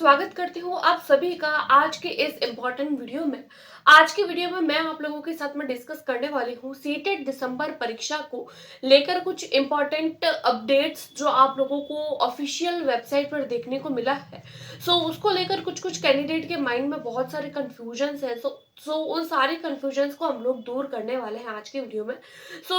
स्वागत करती हूँ आप सभी का आज के इस इम्पोर्टेंट वीडियो में। आज की वीडियो में मैं आप लोगों के साथ में डिस्कस करने वाली हूँ सीटेट दिसंबर परीक्षा को लेकर कुछ इम्पोर्टेंट अपडेट्स जो आप लोगों को ऑफिशियल वेबसाइट पर देखने को मिला है। उसको लेकर कुछ कुछ कैंडिडेट के माइंड में बहुत सारे कन्फ्यूजन्स हैं। उन सारे कन्फ्यूजन्स को हम लोग दूर करने वाले हैं आज के वीडियो में।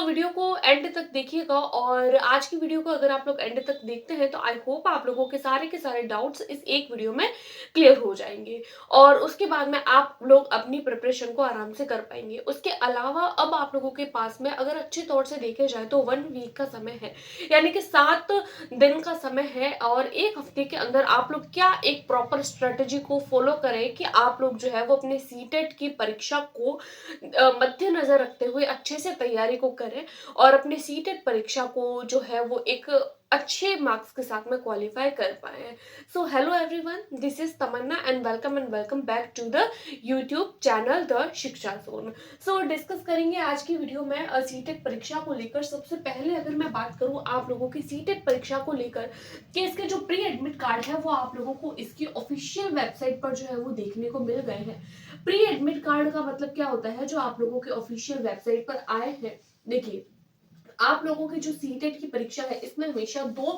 वीडियो को एंड तक देखिएगा और आज की वीडियो को अगर आप लोग एंड तक देखते हैं तो आई होप आप लोगों के सारे डाउट्स इस एक वीडियो में क्लियर हो जाएंगे और उसके बाद में आप लोग अपनी प्रिपरेशन को आराम से कर पाएंगे। उसके अलावा अब आप लोगों के पास में अगर अच्छे तौर से देखे जाए तो 1 वीक का समय है, यानी कि 7 दिन का समय है और एक हफ्ते के अंदर आप लोग क्या एक प्रॉपर स्ट्रेटेजी को फॉलो करें कि आप लोग जो है वो अपने सीटेट की परीक्षा को मद्देनजर रखते हुए अच्छे से तैयारी को करें और अपने सीटेट परीक्षा को जो है वो एक अच्छे मार्क्स के साथ में क्वालिफाई कर पाए। Hello everyone, this is Tamanna and welcome back to the YouTube channel the Shiksha zone. Discuss करेंगे आज की वीडियो में सीटेट परीक्षा को लेकर। सबसे पहले अगर मैं बात करूं आप लोगों की सीटेट परीक्षा को लेकर कि इसके जो प्री एडमिट कार्ड है वो आप लोगों को इसकी ऑफिशियल वेबसाइट पर जो है वो देखने को मिल गए हैं। प्री एडमिट कार्ड का मतलब क्या होता है जो आप लोगों के ऑफिशियल वेबसाइट पर आए हैं। देखिए, आप लोगों की जो सीटेट की परीक्षा है इसमें हमेशा 2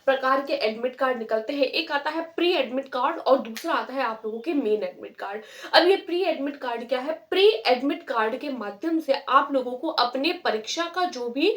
प्रकार के एडमिट कार्ड निकलते हैं। एक आता है प्री एडमिट कार्ड और दूसरा आता है आप लोगों के मेन एडमिट कार्ड। अब ये प्री एडमिट कार्ड क्या है? प्री एडमिट कार्ड के माध्यम से आप लोगों को अपने परीक्षा का जो भी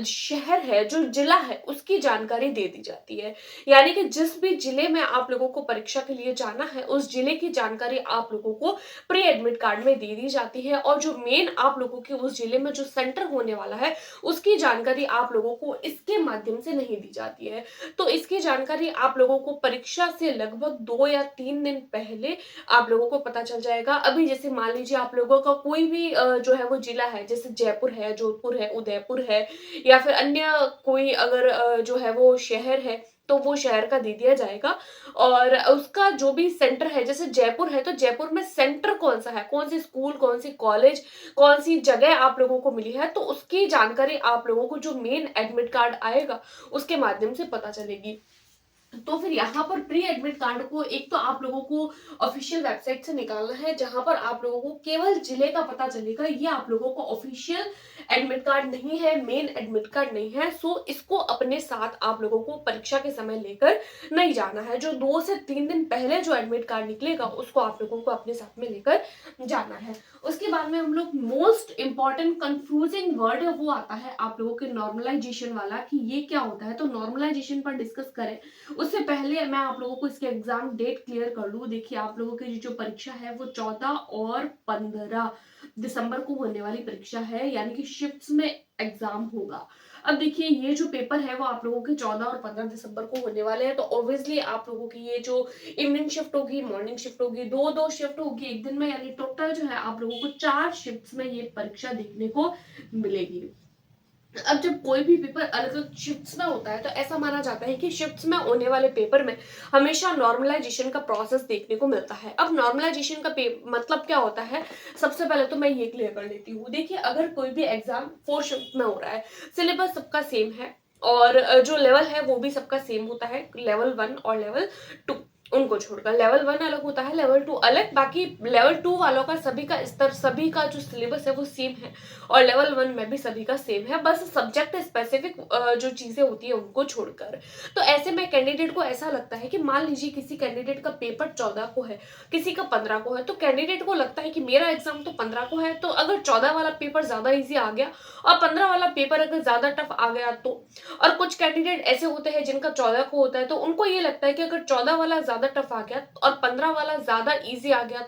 शहर है, जो जिला है, उसकी जानकारी दे दी जाती है। यानी कि जिस भी जिले में आप लोगों को परीक्षा के लिए जाना है उस जिले की जानकारी आप लोगों को प्री एडमिट कार्ड में दे दी जाती है और जो मेन आप लोगों के उस जिले में जो सेंटर होने वाला है उसकी जानकारी आप लोगों को इसके माध्यम से नहीं दी जाती है। तो इसकी जानकारी आप लोगों को परीक्षा से लगभग 2 या 3 दिन पहले आप लोगों को पता चल जाएगा। अभी जैसे मान लीजिए आप लोगों का कोई भी जो है वो जिला है, जैसे जयपुर है, जोधपुर है, उदयपुर है या फिर अन्य कोई अगर जो है वो शहर है तो वो शहर का दे दिया जाएगा और उसका जो भी सेंटर है, जैसे जयपुर है तो जयपुर में सेंटर कौन सा है, कौन सी स्कूल, कौन सी कॉलेज, कौन सी जगह आप लोगों को मिली है, तो उसकी जानकारी आप लोगों को जो मेन एडमिट कार्ड आएगा उसके माध्यम से पता चलेगी। तो फिर यहाँ पर प्री एडमिट कार्ड को एक तो आप लोगों को ऑफिशियल वेबसाइट से निकालना है जहां पर आप लोगों को केवल जिले का पता चलेगा। ये आप लोगों को ऑफिशियल एडमिट कार्ड नहीं है, मेन एडमिट कार्ड नहीं है। इसको अपने साथ आप लोगों को परीक्षा के समय लेकर नहीं जाना है। जो 2 से 3 दिन पहले जो एडमिट कार्ड निकलेगा उसको आप लोगों को अपने साथ में लेकर जाना है। उसके बाद में हम लोग मोस्ट इंपॉर्टेंट कंफ्यूजिंग वर्ड है वो आता है आप लोगों के नॉर्मलाइजेशन वाला, कि ये क्या होता है। तो नॉर्मलाइजेशन पर डिस्कस करें उससे पहले मैं आप लोगों को इसके एग्जाम डेट क्लियर कर लूं। देखिए, आप लोगों की जो परीक्षा है वो 14 और 15 दिसंबर को होने वाली परीक्षा है, यानी कि शिफ्ट्स में एग्जाम होगा। अब देखिए, ये जो पेपर है वो आप लोगों के 14 और 15 दिसंबर को होने वाले हैं। तो ऑब्वियसली आप लोगों की ये जो इवनिंग शिफ्ट होगी, मॉर्निंग शिफ्ट होगी, दो शिफ्ट होगी एक दिन में, यानी टोटल जो है आप लोगों को 4 शिफ्ट्स में ये परीक्षा देखने को मिलेगी। अब जब कोई भी पेपर अलग अलग शिफ्ट्स में होता है तो ऐसा माना जाता है कि शिफ्ट्स में होने वाले पेपर में हमेशा नॉर्मलाइजेशन का प्रोसेस देखने को मिलता है। अब नॉर्मलाइजेशन का मतलब क्या होता है, सबसे पहले तो मैं ये क्लियर कर लेती हूँ। देखिए, अगर कोई भी एग्जाम 4 शिफ्ट में हो रहा है, सिलेबस सबका सेम है और जो लेवल है वो भी सबका सेम होता है, लेवल 1 और लेवल 2 उनको छोड़कर। लेवल 1 अलग होता है, लेवल 2 अलग। बाकी लेवल 2 वालों का सभी का स्तर, सभी का जो सिलेबस है वो सेम है और लेवल 1 में भी सभी का सेम है, बस सब्जेक्ट स्पेसिफिक जो चीजें होती है उनको छोड़कर। तो ऐसे में कैंडिडेट को ऐसा लगता है कि मान लीजिए किसी कैंडिडेट का पेपर 14 को है, किसी का 15 को है, तो कैंडिडेट को लगता है कि मेरा एग्जाम तो 15 को है, तो अगर 14 वाला पेपर ज्यादा ईजी आ गया और 15 वाला पेपर अगर ज्यादा टफ आ गया तो। और कुछ कैंडिडेट ऐसे होते हैं जिनका 14 को होता है तो उनको ये लगता है कि अगर 14 वाला ज्यादा टफ आ गया और 15 वाला ज्यादा इजी आ गया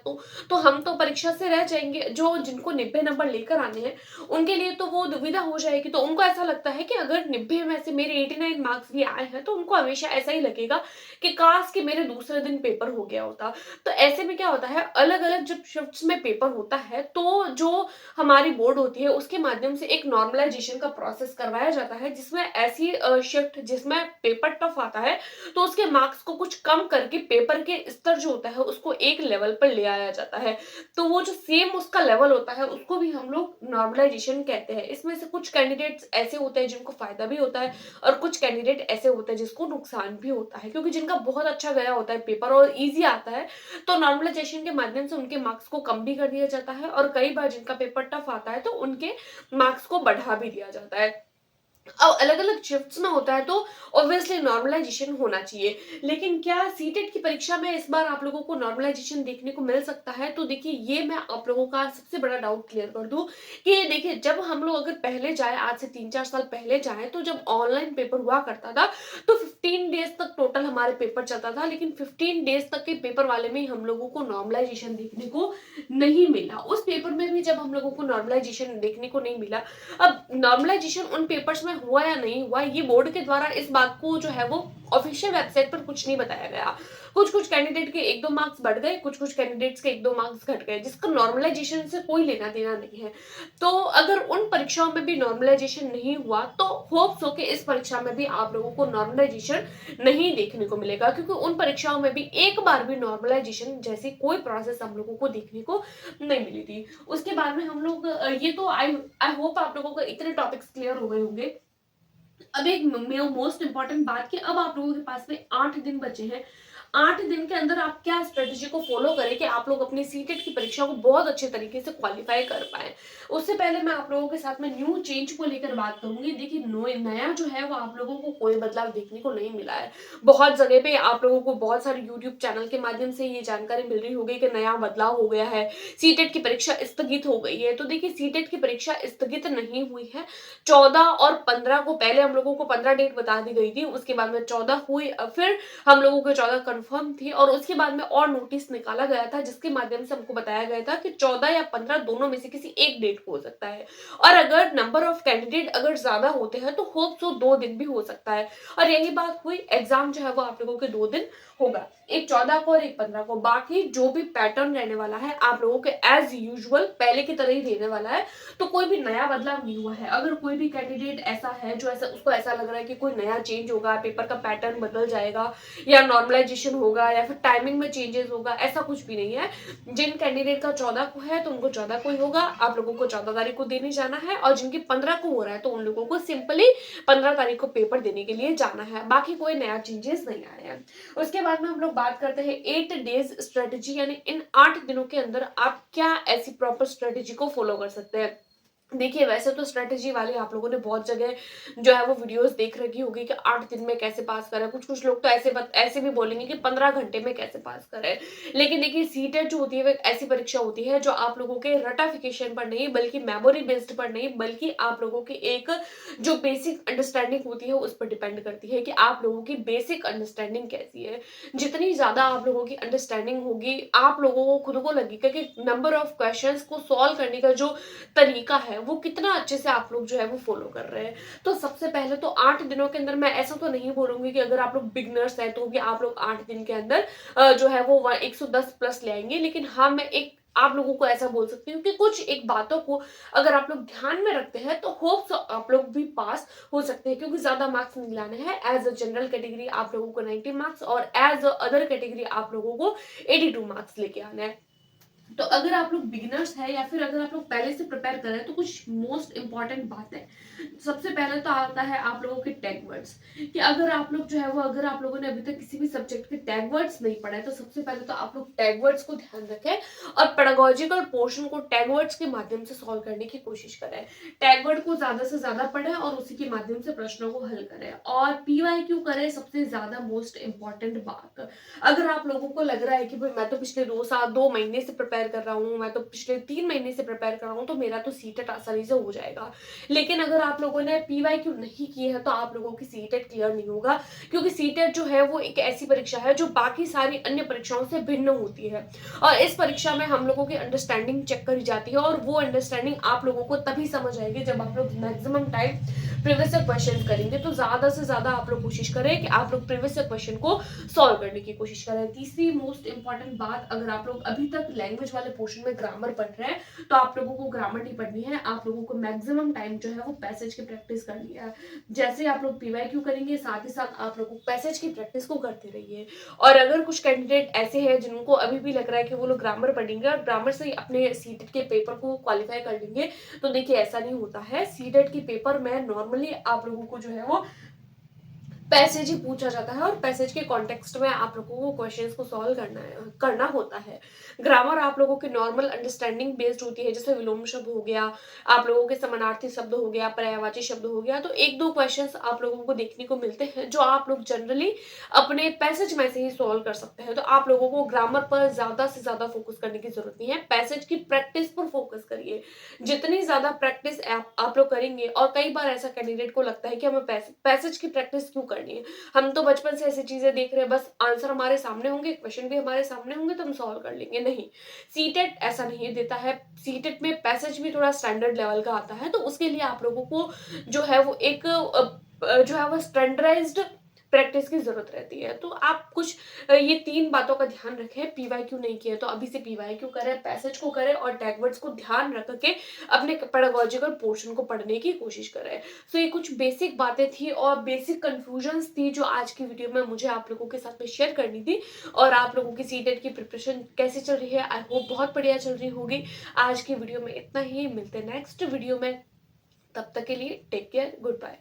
तो हम तो परीक्षा से रह जाएंगे। जो जिनको 90 नंबर लेकर आने हैं उनके लिए तो वो दुविधा हो जाएगी। तो उनको ऐसा लगता है कि अगर 90 में से मेरे 89 मार्क्स भी आए हैं तो उनको हमेशा ऐसा ही लगेगा कि काश कि मेरे दूसरे दिन पेपर हो गया होता। तो ऐसे में क्या होता है, अलग अलग जब शिफ्ट्स में पेपर होता है तो जो हमारी बोर्ड होती है उसके माध्यम से एक नॉर्मलाइजेशन का प्रोसेस करवाया जाता है, जिसमें ऐसी शिफ्ट जिसमें पेपर टफ आता है तो उसके मार्क्स को कुछ कम करके पेपर के स्तर जो होता है उसको एक लेवल पर ले आया जाता है। तो वो जो सेम उसका लेवल होता है उसको भी हम लोग नॉर्मलाइजेशन कहते हैं। इसमें से कुछ कैंडिडेट्स ऐसे होते हैं जिनको फायदा भी होता है और कुछ कैंडिडेट ऐसे होते हैं जिसको नुकसान भी होता है, क्योंकि जिनका बहुत अच्छा गया होता है पेपर और ईजी आता है तो नॉर्मलाइजेशन के माध्यम से उनके मार्क्स को कम भी कर दिया जाता है, और कई बार जिनका पेपर टफ आता है तो उनके मार्क्स को बढ़ा भी दिया जाता है। अब अलग-अलग शिफ्ट्स में होता है तो ऑब्वियसली नॉर्मलाइजेशन होना चाहिए। लेकिन क्या सीटेट की परीक्षा में इस बार आप लोगों को नॉर्मलाइजेशन देखने को मिल सकता है? तो देखिए, ये मैं आप लोगों का सबसे बड़ा डाउट क्लियर कर दूँ कि देखिए, जब हम लोग अगर पहले जाएँ, आज से 3-4 साल पहले जाएँ, तो जब ऑनलाइन पेपर हुआ करता था तो 15 डेज़ तक टोटल हमारे पेपर चलता था, लेकिन 15 डेज़ तक के पेपर वाले में ही हम लोगों को नॉर्मलाइजेशन देखने को नहीं मिला। उस पेपर में भी जब हम लोगों को नॉर्मलाइजेशन देखने को नहीं मिला, अब नॉर्मलाइजेशन उन पेपर्स में हुआ या नहीं हुआ, ये बोर्ड के द्वारा इस बात को जो है वो ऑफिशियल वेबसाइट पर कुछ नहीं बताया गया। कुछ-कुछ कैंडिडेट के 1-2 मार्क्स बढ़ गए, कुछ-कुछ कैंडिडेट्स के 1-2 मार्क्स घट गए, जिसका नॉर्मलाइजेशन से कोई लेना-देना नहीं है। तो अगर उन परीक्षाओं में भी नॉर्मलाइजेशन नहीं हुआ, तो होप्स हो कि इस परीक्षा में भी आप लोगों को नॉर्मलाइजेशन नहीं देखने को मिलेगा, क्योंकि उन परीक्षाओं में भी एक बार भी नॉर्मलाइजेशन जैसी कोई प्रोसेस हम लोगों को देखने को नहीं मिली थी। उसके बाद में हम लोग ये तो आई आई होप आप लोगों को इतने टॉपिक्स क्लियर हो गए होंगे। अब एक मोस्ट इम्पोर्टेंट बात कि अब आप लोगों के पास में 8 दिन बचे हैं। 8 दिन के अंदर आप क्या स्ट्रेटेजी को फॉलो करें कि आप लोग अपनी सीटेट की परीक्षा को बहुत अच्छे तरीके से क्वालिफाई कर पाएँ। उससे पहले मैं आप लोगों के साथ में न्यू चेंज को लेकर बात करूँगी। देखिए, नया जो है वो आप लोगों को कोई बदलाव देखने को नहीं मिला है। बहुत जगह पे आप लोगों को बहुत सारे यूट्यूब चैनल के माध्यम से ये जानकारी मिल रही होगी कि नया बदलाव हो गया है, सीटेट की परीक्षा स्थगित हो गई है। तो देखिए, सीटेट की परीक्षा स्थगित नहीं हुई है। 14 और 15 को पहले हम लोगों को 15 डेट बता दी गई थी, उसके बाद में 14 हुई, फिर हम लोगों को 14 कंफर्म थी और उसके बाद में और नोटिस निकाला गया था जिसके माध्यम से हमको बताया गया था कि 14 या 15 दोनों में से किसी एक डेट को हो सकता है। और अगर नंबर ऑफ कैंडिडेट अगर ज्यादा होते हैं तो होप सो 2 दिन भी हो सकता है। और यही बात हुई, एग्जाम जो है वो आप लोगों के 2 दिन होगा, एक 14 को और एक 15 को। बाकी जो भी पैटर्न रहने वाला है आप लोगों के एज यूजुअल पहले की तरह ही रहने वाला है, तो कोई भी नया बदलाव नहीं हुआ है। अगर कोई भी कैंडिडेट ऐसा है जो ऐसा उसको ऐसा लग रहा है कि कोई नया चेंज होगा, पेपर का पैटर्न बदल जाएगा या नॉर्मलाइजेशन होगा या फिर टाइमिंग में चेंजेस होगा, ऐसा कुछ भी नहीं है। जिन कैंडिडेट का 14 को है तो उनको 14 को ही होगा, आप लोगों को 14 तारीख को देने जाना है, और जिनकी 15 को हो रहा है तो उन लोगों को सिंपली 15 तारीख को पेपर देने के लिए जाना है। बाकी कोई नया चेंजेस नहीं आए हैं। उसके बाद में हम लोग बात करते हैं 8 डेज स्ट्रेटेजी, यानी इन 8 दिनों के अंदर आप क्या ऐसी प्रॉपर स्ट्रेटेजी को फॉलो कर सकते हैं। देखिए, वैसे तो स्ट्रेटेजी वाली आप लोगों ने बहुत जगह जो है वो वीडियोस देख रखी होगी कि 8 दिन में कैसे पास करें। कुछ लोग तो ऐसे भी बोलेंगे कि 15 घंटे में कैसे पास करें। लेकिन देखिए, सीटेट जो होती है वो एक ऐसी परीक्षा होती है जो आप लोगों के रटाफिकेशन पर नहीं बल्कि मेमोरी बेस्ड पर नहीं बल्कि आप लोगों की एक जो बेसिक अंडरस्टैंडिंग होती है उस पर डिपेंड करती है कि आप लोगों की बेसिक अंडरस्टैंडिंग कैसी है। जितनी ज्यादा आप लोगों की अंडरस्टैंडिंग होगी, आप लोगों को खुद को लगेगा कि नंबर ऑफ क्वेश्चंस को सॉल्व करने का जो तरीका है वो कितना अच्छे से आप लोग जो है वो फॉलो कर रहे हैं। तो सबसे पहले तो 8 दिनों के अंदर मैं ऐसा तो नहीं बोलूंगी कि अगर आप लोग बिगनर्स हैं तो भी आप लोग 8 दिन के अंदर जो है वो 110 प्लस ले आएंगे। लेकिन हाँ, मैं एक आप लोगों को ऐसा बोल सकती हूँ कि कुछ एक बातों को अगर आप लोग ध्यान में रखते हैं तो होप्स आप लोग भी पास हो सकते हैं, क्योंकि ज्यादा मार्क्स नहीं लाने हैं। एज अ जनरल कैटेगरी आप लोगों को 90 मार्क्स और एज अ अदर कैटेगरी आप लोगों को 82 मार्क्स लेके आना है। तो अगर आप लोग बिगिनर्स हैं या फिर अगर आप लोग पहले से प्रिपेयर कर रहे हैं तो कुछ मोस्ट इंपॉर्टेंट बात है। सबसे पहले तो आता है आप लोगों के टैग वर्ड्स, कि अगर आप लोग जो है वो अगर आप लोगों ने अभी तक किसी भी सब्जेक्ट के टैग वर्ड्स नहीं पढ़ा है तो सबसे पहले तो आप लोग टैग वर्ड्स को ध्यान रखें और पेडागोजिकल पोर्शन को टैग वर्ड्स के माध्यम से सॉल्व करने की कोशिश करें। टैग वर्ड को ज्यादा से ज्यादा पढ़ें और उसी के माध्यम से प्रश्नों को हल करें और PYQ करें। सबसे ज्यादा मोस्ट इंपॉर्टेंट बात, अगर आप लोगों को लग रहा है कि भाई मैं तो पिछले 2 महीने से प्रिपेयर कर रहा हूँ, मैं तो पिछले 3 महीने से प्रिपेयर कर रहा हूँ तो मेरा तो सीटेट आसानी से हो जाएगा, लेकिन अगर आप लोगों ने PYQ नहीं किए हैं तो आप लोगों की सीटेट क्लियर नहीं होगा, क्योंकि सीटेट जो है वो एक ऐसी परीक्षा है जो बाकी सारी अन्य परीक्षाओं से भिन्न होती है। और इस परीक्षा में हम लोगों की अंडरस्टैंडिंग चेक करी जाती है और वो अंडरस्टैंडिंग आप लोगों को तभी समझ आएगी जब आप लोग maximum time previous year question करेंगे, तो ज़्यादा से ज़्यादा आप लोग कोशिश करें कि आप लोग प्रीवियस ईयर क्वेश्चन को सॉल्व करने की कोशिश करें। तीसरी मोस्ट इंपॉर्टेंट बात, अगर आप लोग अभी तक लैंग्वेज वाले पोर्शन में ग्रामर पढ़ रहे हैं, तो आप लोगों को ग्रामर नहीं पढ़नी है, आप लोगों को मैक्सिमम टाइम जो है वो पैसेज की प्रैक्टिस करनी है। जैसे आप लोग पीवाईक्यू करेंगे, साथ ही साथ आप लोग पैसेज की प्रैक्टिस को करते रहिए। और अगर कुछ कैंडिडेट ऐसे हैं जिनको अभी भी लग रहा है कि वो लोग ग्रामर पढ़ेंगे और ग्रामर से ही अपने सीटेट के पेपर को क्वालिफाई कर लेंगे, तो देखिए ऐसा नहीं होता है। सीटेट के पेपर में नॉर्मली आप लोगों को जो है वो पैसेज ही पूछा जाता है और पैसेज के कॉन्टेक्स्ट में आप लोगों को क्वेश्चंस को सॉल्व करना होता है। ग्रामर आप लोगों की नॉर्मल अंडरस्टैंडिंग बेस्ड होती है, जैसे विलोम शब्द हो गया, आप लोगों के समानार्थी शब्द हो गया, पर्यायवाची शब्द हो गया, तो एक दो क्वेश्चंस आप लोगों को देखने को मिलते हैं जो आप लोग जनरली अपने पैसेज में से ही सॉल्व कर सकते हैं। तो आप लोगों को ग्रामर पर ज्यादा से ज्यादा फोकस करने की जरूरत नहीं है, पैसेज की प्रैक्टिस पर फोकस करिए। जितनी ज्यादा प्रैक्टिस आप लोग करेंगे, और कई बार ऐसा कैंडिडेट को लगता है कि हमें पैसेज की प्रैक्टिस क्यों करनी है, हम तो बचपन से ऐसी चीजें देख रहे हैं, बस आंसर हमारे सामने होंगे, क्वेश्चन भी हमारे सामने होंगे तो हम सॉल्व कर लेंगे। नहीं, सीटेट ऐसा नहीं देता है। सीटेट में पैसेज भी थोड़ा स्टैंडर्ड लेवल का आता है, तो उसके लिए आप लोगों को जो है वो एक जो है वो स्टैंडर्डाइज्ड प्रैक्टिस की जरूरत रहती है। तो आप कुछ ये तीन बातों का ध्यान रखें। पीवाईक्यू नहीं किया तो अभी से पीवाईक्यू करें, पैसेज को करें और टैगवर्ड्स को ध्यान रख के अपने पेडागोजिकल पोर्शन को पढ़ने की कोशिश करें। सो ये कुछ बेसिक बातें थी और बेसिक कंफ्यूजन्स थी जो आज की वीडियो में मुझे आप लोगों के साथ में शेयर करनी थी। और आप लोगों की सीटेट की प्रिपरेशन कैसे चल रही है, आई होप बहुत बढ़िया चल रही होगी। आज की वीडियो में इतना ही, मिलते हैं नेक्स्ट वीडियो में, तब तक के लिए टेक केयर, गुड बाय।